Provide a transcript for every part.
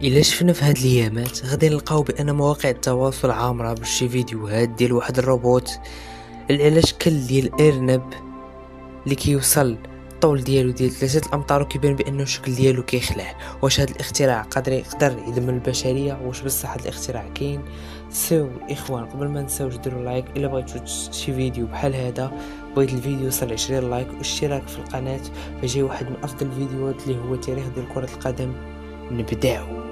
الا شفنا في هاد الايامات غادي نلقاو بان مواقع التواصل عامره بشي فيديوهات ديال واحد الروبوت اللي على شكل ديال ارنب اللي كيوصل الطول ديالو ديال 3 الامتار وكيبان بانه الشكل ديالو كيخلع. واش هاد الاختراع يقدر يدمر البشريه؟ واش بصح هاد الاختراع كاين؟ سو الاخوان، قبل ما نساوش ديروا لايك الا بغيتو شي فيديو بحال هذا، بغيت الفيديو يوصل 20 لايك واشتراك في القناه، فجاي واحد من افضل الفيديوهات اللي هو تاريخ ديال كره القدم. نبداو.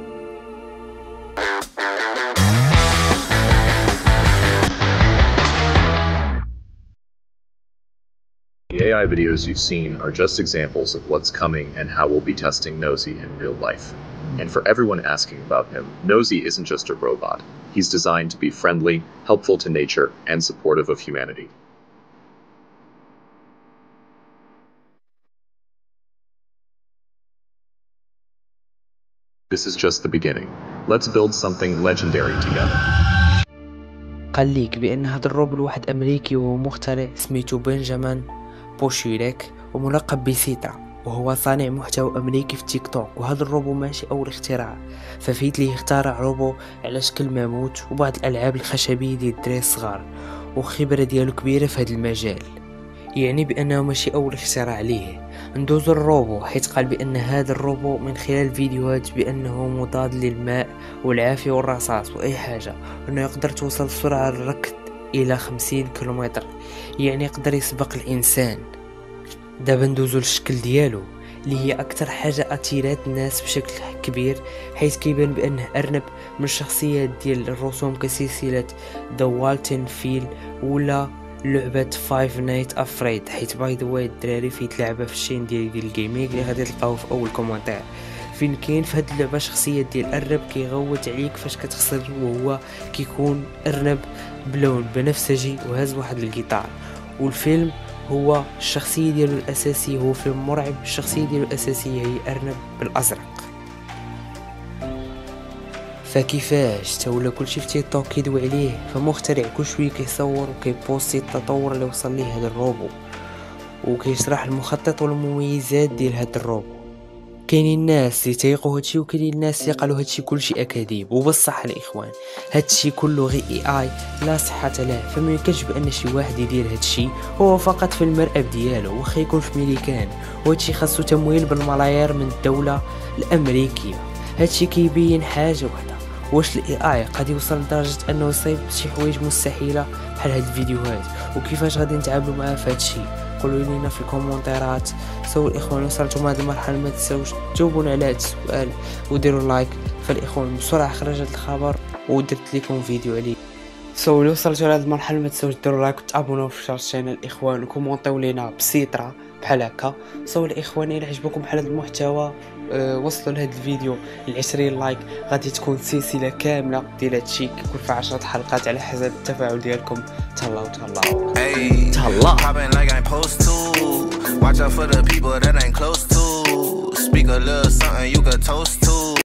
The AI videos you've seen are just examples of what's coming and how we'll be testing Nosy in real life. And for everyone asking about him, Nosy isn't just a robot. He's designed to be friendly, helpful to nature, and supportive of humanity. This is just the beginning. Let's build something legendary together. قال ليك بان هذا الروبوت واحد امريكي وهو مخترع سميتو بنجامين بوشيريك وملقب بسيترا، وهو صانع محتوى امريكي في تيك توك. وهذا الروبو ماشي اول اختراع، ففيت ليه اخترع روبو على شكل ماموت وبعض الالعاب الخشبيه ديال الدراري الصغار، وخبره ديالو كبيره في هذا المجال، يعني بانه ماشي اول اختراع ليه. ندوزو الروبو، حيث قال بان هذا الروبو من خلال الفيديوهات بانه مضاد للماء والعافية والرصاص واي حاجه، وانه يقدر توصل سرعه الركض الى 50 كيلومتر، يعني يقدر يسبق الانسان. دابا ندوزو للشكل ديالو اللي هي اكثر حاجه اثيرات الناس بشكل كبير، حيث كيبان بانه ارنب من الشخصيات ديال الرسوم كسلسله ذا والتن فيل ولا لعبة فايف نايت افريد، حيت باي ذا واي الدراري فيت لعبة في الشين ديال الجيمنج اللي غادي تلقاوه في اول كومنتير، فين كاين في هاد اللعبة شخصية ديال الارنب كيغوت عليك فاش كتخسر، وهو كيكون ارنب بلون بنفسجي وهز واحد الجيتار. والفيلم هو الشخصية ديالو الاساسية هو فيلم مرعب، الشخصية ديالو الاساسية هي ارنب بالازرق. فكيفاش تولى كلشي في تيك توك كيدوي عليه، فمخترع كل شويه كيصور وكيبوستي التطور اللي وصل ليه هذا الروبو، وكيشرح المخطط والمميزات ديال هذا الروبو. كاينين الناس اللي تيقوا هادشي وكاينين الناس اللي قالوا هادشي كلشي اكاذيب، وبالصح الاخوان هادشي كله غير اي لا صحه له. فما يمكنش بان شي واحد يدير هادشي هو فقط في المرأب ديالو، واخا يكون في ميريكان، وهادشي خاصو تمويل بالملايير من الدوله الامريكيه. هادشي كيبين حاجه وحده، واش الاي قد يوصل لدرجه انه يصيب شي حوايج مستحيله بحال هاد الفيديوهات، وكيفاش غادي نتعاملوا معاه في هادشي؟ قولوا لينا في الكومونتيرات. سو الاخوان، وصلتوا هذه المرحله ما تنساوش تجاوبونا على هذا السؤال وديروا لايك. فالاخوان بسرعه خرج هذا الخبر ودرت لكم فيديو عليه. سو اللي وصلتوا لهذه المرحله ما تنساوش ديروا لايك وتابوناو في الشانل الاخوان، وكومونطيو لينا بسيطره بحال هكا. سو الاخوان، الى عجبكم بحال هذا المحتوى وصلوا لهذا الفيديو ل20 لايك، غادي تكون سلسله كامله ديال هادشي كيكون في 10 حلقات على حسب التفاعل ديالكم. تهلاو تهلاو. Watch out for the people that ain't close to. Speak a little something you could toast to.